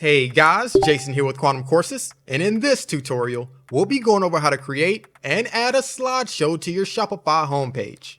Hey guys, Jason here with Quantum Courses, and in this tutorial, we'll be going over how to create and add a slideshow to your Shopify homepage.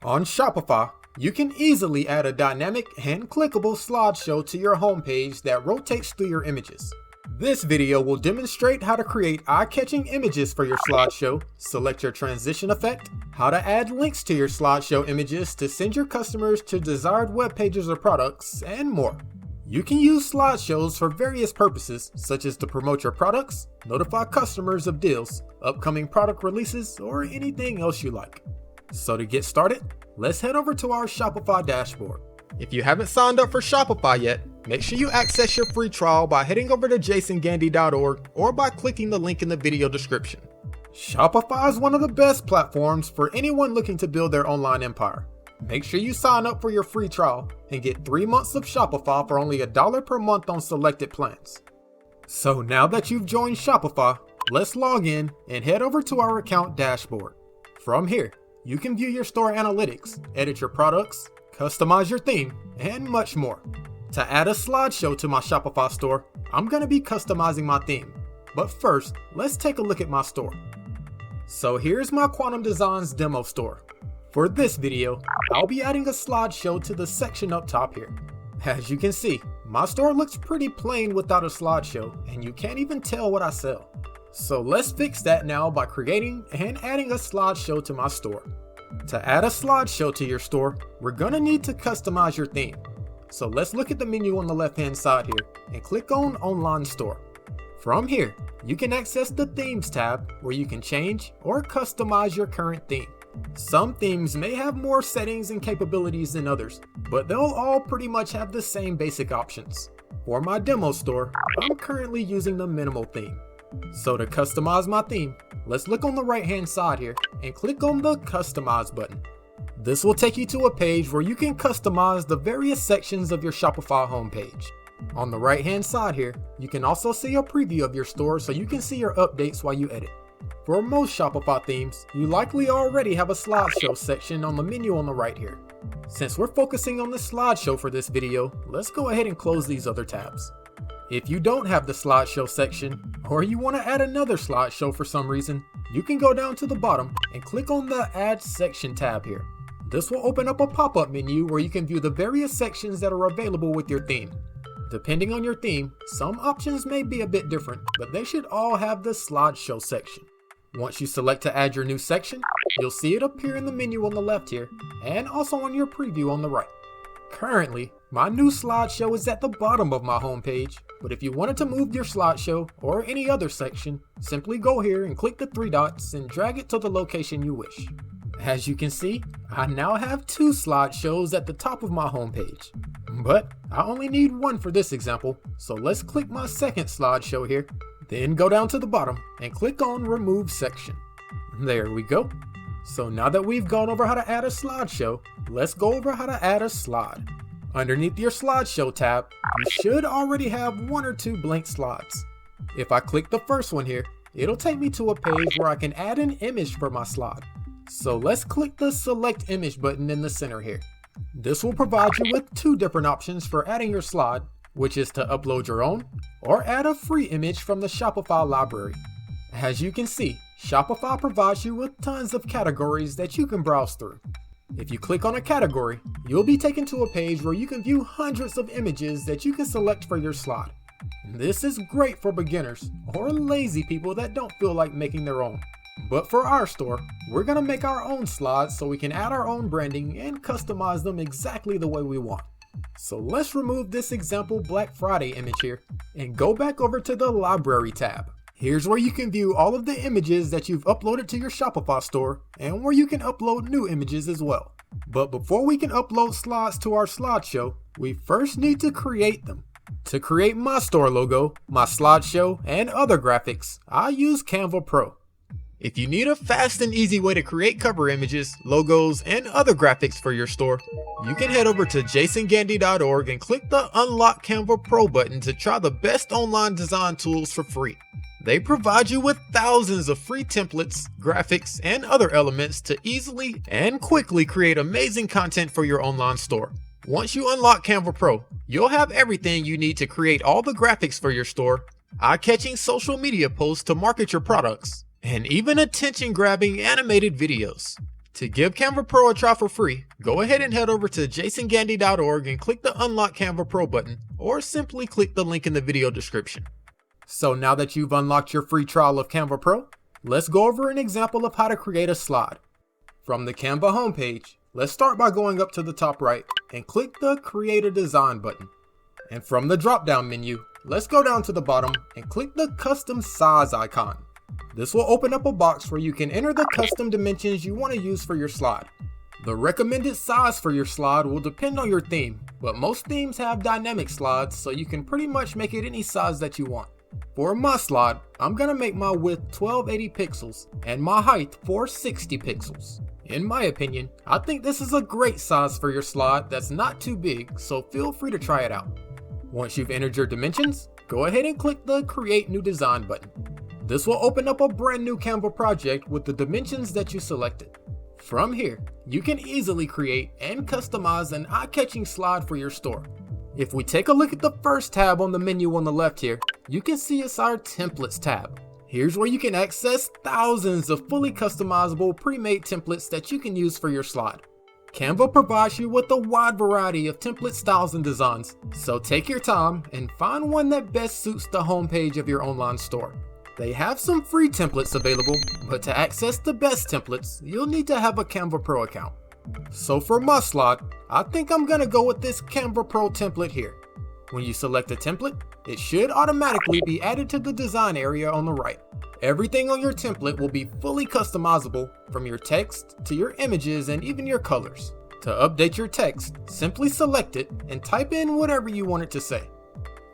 On Shopify, you can easily add a dynamic and clickable slideshow to your homepage that rotates through your images. This video will demonstrate how to create eye-catching images for your slideshow, select your transition effect, how to add links to your slideshow images to send your customers to desired web pages or products, and more. You can use slideshows for various purposes, such as to promote your products, notify customers of deals, upcoming product releases, or anything else you like. So to get started, let's head over to our Shopify dashboard. If you haven't signed up for Shopify yet, make sure you access your free trial by heading over to jasongandy.org or by clicking the link in the video description. Shopify is one of the best platforms for anyone looking to build their online empire. Make sure you sign up for your free trial and get 3 months of Shopify for only $1 per month on selected plans. So now that you've joined Shopify, let's log in and head over to our account dashboard. From here, you can view your store analytics, edit your products, customize your theme, and much more. To add a slideshow to my Shopify store, I'm going to be customizing my theme. But first, let's take a look at my store. So here's my Quantum Designs demo store. For this video, I'll be adding a slideshow to the section up top here. As you can see, my store looks pretty plain without a slideshow, and you can't even tell what I sell. So let's fix that now by creating and adding a slideshow to my store. To add a slideshow to your store, we're gonna need to customize your theme. So let's look at the menu on the left hand side here and click on Online Store. From here, you can access the Themes tab where you can change or customize your current theme. Some themes may have more settings and capabilities than others, but they'll all pretty much have the same basic options. For my demo store, I'm currently using the minimal theme. So to customize my theme, let's look on the right hand side here and click on the Customize button. This will take you to a page where you can customize the various sections of your Shopify homepage. On the right hand side here, you can also see a preview of your store so you can see your updates while you edit. For most Shopify themes, you likely already have a slideshow section on the menu on the right here. Since we're focusing on the slideshow for this video, let's go ahead and close these other tabs. If you don't have the slideshow section, or you want to add another slideshow for some reason, you can go down to the bottom and click on the Add Section tab here. This will open up a pop-up menu where you can view the various sections that are available with your theme. Depending on your theme, some options may be a bit different, but they should all have the slideshow section. Once you select to add your new section, you'll see it appear in the menu on the left here, and also on your preview on the right. Currently, my new slideshow is at the bottom of my homepage, but if you wanted to move your slideshow or any other section, simply go here and click the 3 dots and drag it to the location you wish. As you can see, I now have 2 slideshows at the top of my homepage. But I only need one for this example, so let's click my second slideshow here, then go down to the bottom and click on Remove Section. There we go. So now that we've gone over how to add a slideshow, let's go over how to add a slide. Underneath your slideshow tab, you should already have 1 or 2 blank slides. If I click the first one here, it'll take me to a page where I can add an image for my slide. So let's click the Select Image button in the center here. This will provide you with 2 different options for adding your slide, which is to upload your own or add a free image from the Shopify library. As you can see, Shopify provides you with tons of categories that you can browse through. If you click on a category, you'll be taken to a page where you can view hundreds of images that you can select for your slide. This is great for beginners or lazy people that don't feel like making their own. But for our store, we're going to make our own slides so we can add our own branding and customize them exactly the way we want. So let's remove this example Black Friday image here and go back over to the Library tab. Here's where you can view all of the images that you've uploaded to your Shopify store and where you can upload new images as well. But before we can upload slides to our slideshow, we first need to create them. To create my store logo, my slideshow, and other graphics, I use Canva Pro. If you need a fast and easy way to create cover images, logos, and other graphics for your store, you can head over to jasongandy.org and click the Unlock Canva Pro button to try the best online design tools for free. They provide you with thousands of free templates, graphics, and other elements to easily and quickly create amazing content for your online store. Once you unlock Canva Pro, you'll have everything you need to create all the graphics for your store, eye-catching social media posts to market your products, and even attention-grabbing animated videos. To give Canva Pro a try for free, go ahead and head over to jasongandy.org and click the Unlock Canva Pro button, or simply click the link in the video description. So now that you've unlocked your free trial of Canva Pro, let's go over an example of how to create a slide. From the Canva homepage, let's start by going up to the top right and click the Create a Design button. And from the drop-down menu, let's go down to the bottom and click the Custom Size icon. This will open up a box where you can enter the custom dimensions you want to use for your slide. The recommended size for your slide will depend on your theme, but most themes have dynamic slides, so you can pretty much make it any size that you want. For my slide, I'm going to make my width 1280 pixels and my height 460 pixels. In my opinion, I think this is a great size for your slide that's not too big, so feel free to try it out. Once you've entered your dimensions, go ahead and click the Create New Design button. This will open up a brand new Canva project with the dimensions that you selected. From here, you can easily create and customize an eye-catching slide for your store. If we take a look at the first tab on the menu on the left here, you can see it's our Templates tab. Here's where you can access thousands of fully customizable pre-made templates that you can use for your slide. Canva provides you with a wide variety of template styles and designs, so take your time and find one that best suits the homepage of your online store. They have some free templates available, but to access the best templates, you'll need to have a Canva Pro account. So for my slide, I think I'm gonna go with this Canva Pro template here. When you select a template, it should automatically be added to the design area on the right. Everything on your template will be fully customizable, from your text to your images and even your colors. To update your text, simply select it and type in whatever you want it to say.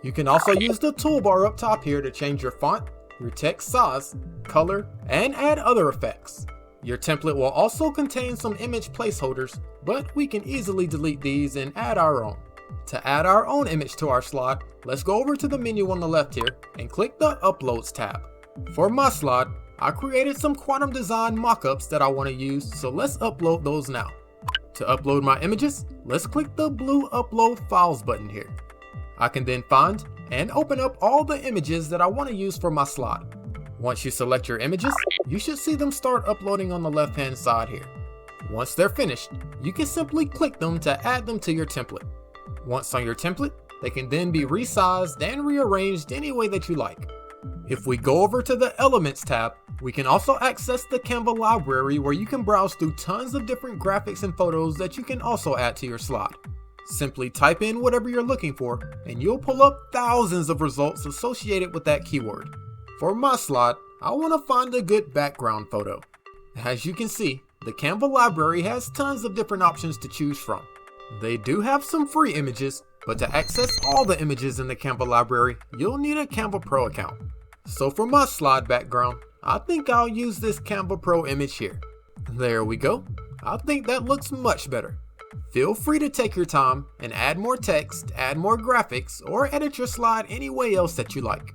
You can also use the toolbar up top here to change your font, your text size, color, and add other effects. Your template will also contain some image placeholders, but we can easily delete these and add our own. To add our own image to our slide, let's go over to the menu on the left here and click the Uploads tab. For my slide, I created some quantum design mockups that I want to use, so let's upload those now. To upload my images, let's click the blue Upload Files button here. I can then find and open up all the images that I want to use for my slide. Once you select your images, you should see them start uploading on the left-hand side here. Once they're finished, you can simply click them to add them to your template. Once on your template, they can then be resized and rearranged any way that you like. If we go over to the Elements tab, we can also access the Canva library where you can browse through tons of different graphics and photos that you can also add to your slide. Simply type in whatever you're looking for, and you'll pull up thousands of results associated with that keyword. For my slide, I want to find a good background photo. As you can see, the Canva library has tons of different options to choose from. They do have some free images, but to access all the images in the Canva library, you'll need a Canva Pro account. So for my slide background, I think I'll use this Canva Pro image here. There we go. I think that looks much better. Feel free to take your time and add more text, add more graphics, or edit your slide any way else that you like.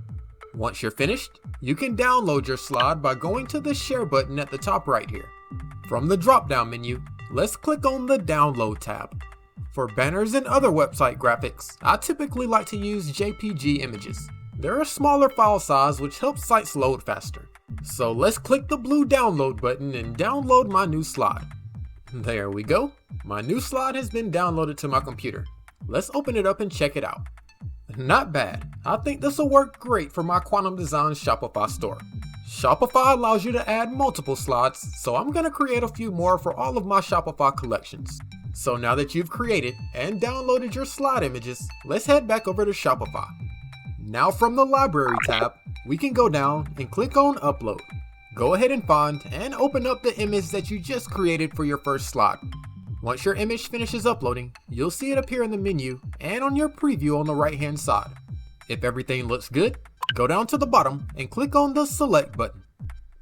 Once you're finished, you can download your slide by going to the Share button at the top right here. From the drop-down menu, let's click on the Download tab. For banners and other website graphics, I typically like to use JPG images. They're a smaller file size which helps sites load faster. So let's click the blue Download button and download my new slide. There we go. My new slide has been downloaded to my computer. Let's open it up and check it out. Not bad. I think this will work great for my Quantum Design Shopify store. Shopify allows you to add multiple slides, so I'm going to create a few more for all of my Shopify collections. So now that you've created and downloaded your slide images, let's head back over to Shopify. Now from the Library tab, we can go down and click on Upload. Go ahead and find and open up the image that you just created for your first slide. Once your image finishes uploading, you'll see it appear in the menu and on your preview on the right hand side. If everything looks good, go down to the bottom and click on the Select button.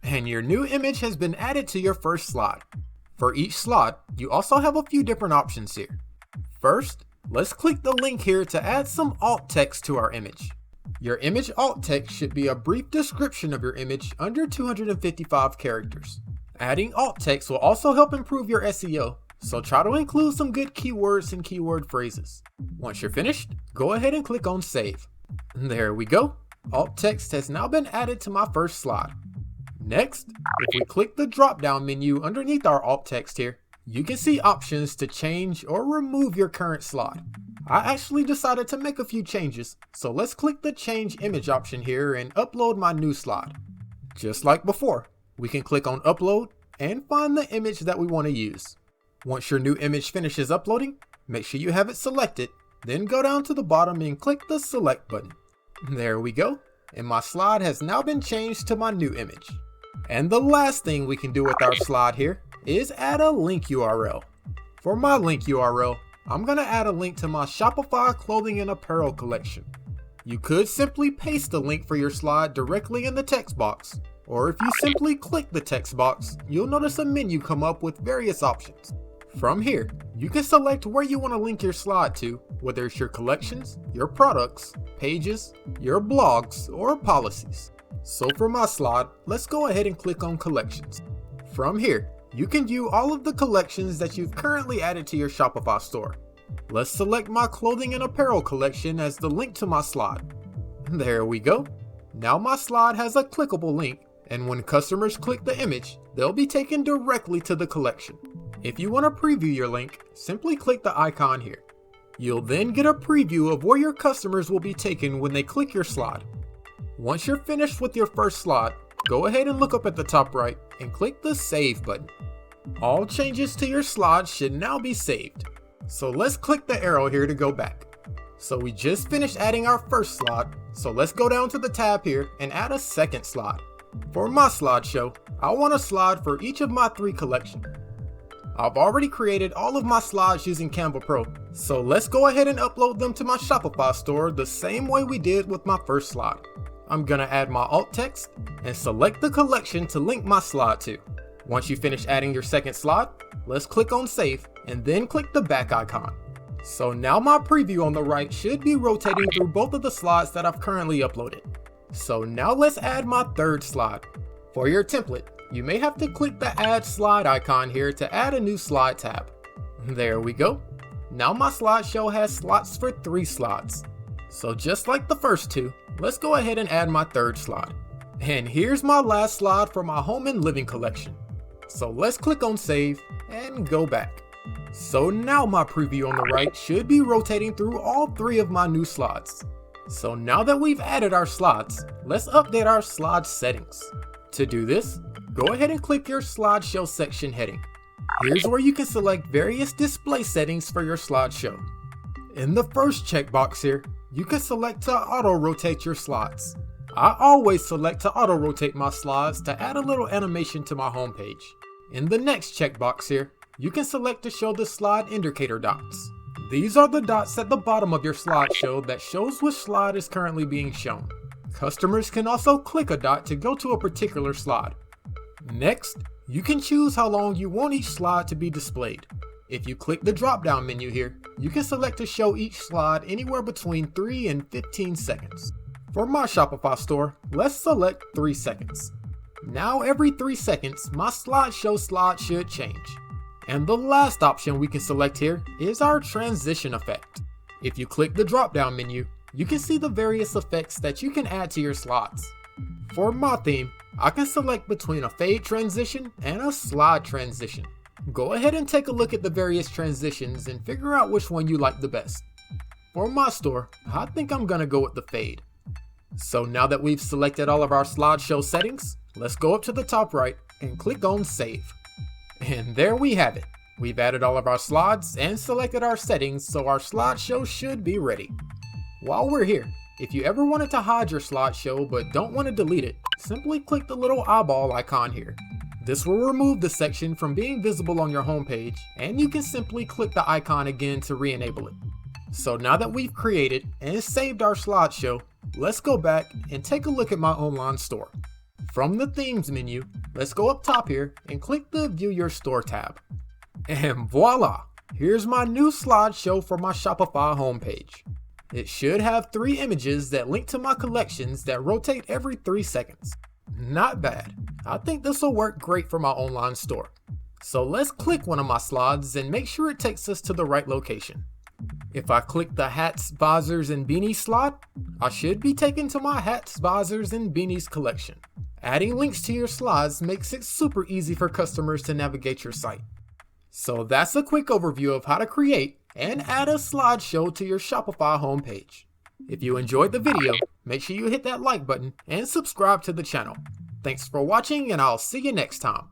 And your new image has been added to your first slide. For each slide, you also have a few different options here. First, let's click the link here to add some alt text to our image. Your image alt text should be a brief description of your image under 255 characters. Adding alt text will also help improve your SEO, So try to include some good keywords and keyword phrases. Once you're finished, go ahead and click on Save. There we go. Alt text has now been added to my first slide. Next, if we click the drop-down menu underneath our alt text here, you can see options to change or remove your current slide. I actually decided to make a few changes, so let's click the change image option here and upload my new slide. Just like before, we can click on upload and find the image that we want to use. Once your new image finishes uploading, make sure you have it selected, then go down to the bottom and click the select button. There we go, and my slide has now been changed to my new image. And the last thing we can do with our slide here is add a link URL. For my link URL, I'm going to add a link to my Shopify clothing and apparel collection. You could simply paste the link for your slide directly in the text box, or if you simply click the text box, you'll notice a menu come up with various options. From here, you can select where you want to link your slide to, whether it's your collections, your products, pages, your blogs, or policies. So for my slide, let's go ahead and click on collections. From here, you can view all of the collections that you've currently added to your Shopify store. Let's select my clothing and apparel collection as the link to my slide. There we go. Now my slide has a clickable link, and when customers click the image, they'll be taken directly to the collection. If you want to preview your link, simply click the icon here. You'll then get a preview of where your customers will be taken when they click your slide. Once you're finished with your first slide, go ahead and look up at the top right and click the Save button. All changes to your slide should now be saved. So let's click the arrow here to go back. So we just finished adding our first slide, so let's go down to the tab here and add a second slide. For my slideshow, I want a slide for each of my 3 collections. I've already created all of my slides using Canva Pro, so let's go ahead and upload them to my Shopify store the same way we did with my first slide. I'm gonna add my alt text and select the collection to link my slide to. Once you finish adding your second slide, let's click on Save and then click the back icon. So now my preview on the right should be rotating through both of the slides that I've currently uploaded. So now let's add my third slide. For your template, you may have to click the Add Slide icon here to add a new slide tab. There we go. Now my slideshow has slots for 3 slides. So just like the first 2, let's go ahead and add my third slide. And here's my last slide for my home and living collection. So let's click on Save and go back. So now my preview on the right should be rotating through all 3 of my new slides. So now that we've added our slides, let's update our slide settings. To do this, go ahead and click your slideshow section heading. Here's where you can select various display settings for your slideshow. In the first checkbox here, you can select to auto-rotate your slides. I always select to auto-rotate my slides to add a little animation to my homepage. In the next checkbox here, you can select to show the slide indicator dots. These are the dots at the bottom of your slideshow that shows which slide is currently being shown. Customers can also click a dot to go to a particular slide. Next, you can choose how long you want each slide to be displayed. If you click the drop-down menu here, you can select to show each slide anywhere between 3 and 15 seconds. For my Shopify store, let's select 3 seconds. Now every 3 seconds, my slideshow slide should change. And the last option we can select here is our transition effect. If you click the drop-down menu, you can see the various effects that you can add to your slides. For my theme, I can select between a fade transition and a slide transition. Go ahead and take a look at the various transitions and figure out which one you like the best. For my store, I think I'm gonna go with the fade. So now that we've selected all of our slideshow settings, let's go up to the top right and click on Save. And there we have it. We've added all of our slides and selected our settings, so our slideshow should be ready. While we're here, if you ever wanted to hide your slideshow but don't want to delete it, simply click the little eyeball icon here. This will remove the section from being visible on your homepage, and you can simply click the icon again to re-enable it. So now that we've created and saved our slideshow, let's go back and take a look at my online store. From the Themes menu, let's go up top here and click the View Your Store tab. And voila! Here's my new slideshow for my Shopify homepage. It should have 3 images that link to my collections that rotate every 3 seconds. Not bad. I think this will work great for my online store. So let's click one of my slides and make sure it takes us to the right location. If I click the hats, visors, and beanies slide, I should be taken to my hats, visors, and beanies collection. Adding links to your slides makes it super easy for customers to navigate your site. So that's a quick overview of how to create and add a slideshow to your Shopify homepage. If you enjoyed the video, make sure you hit that like button and subscribe to the channel. Thanks for watching, and I'll see you next time.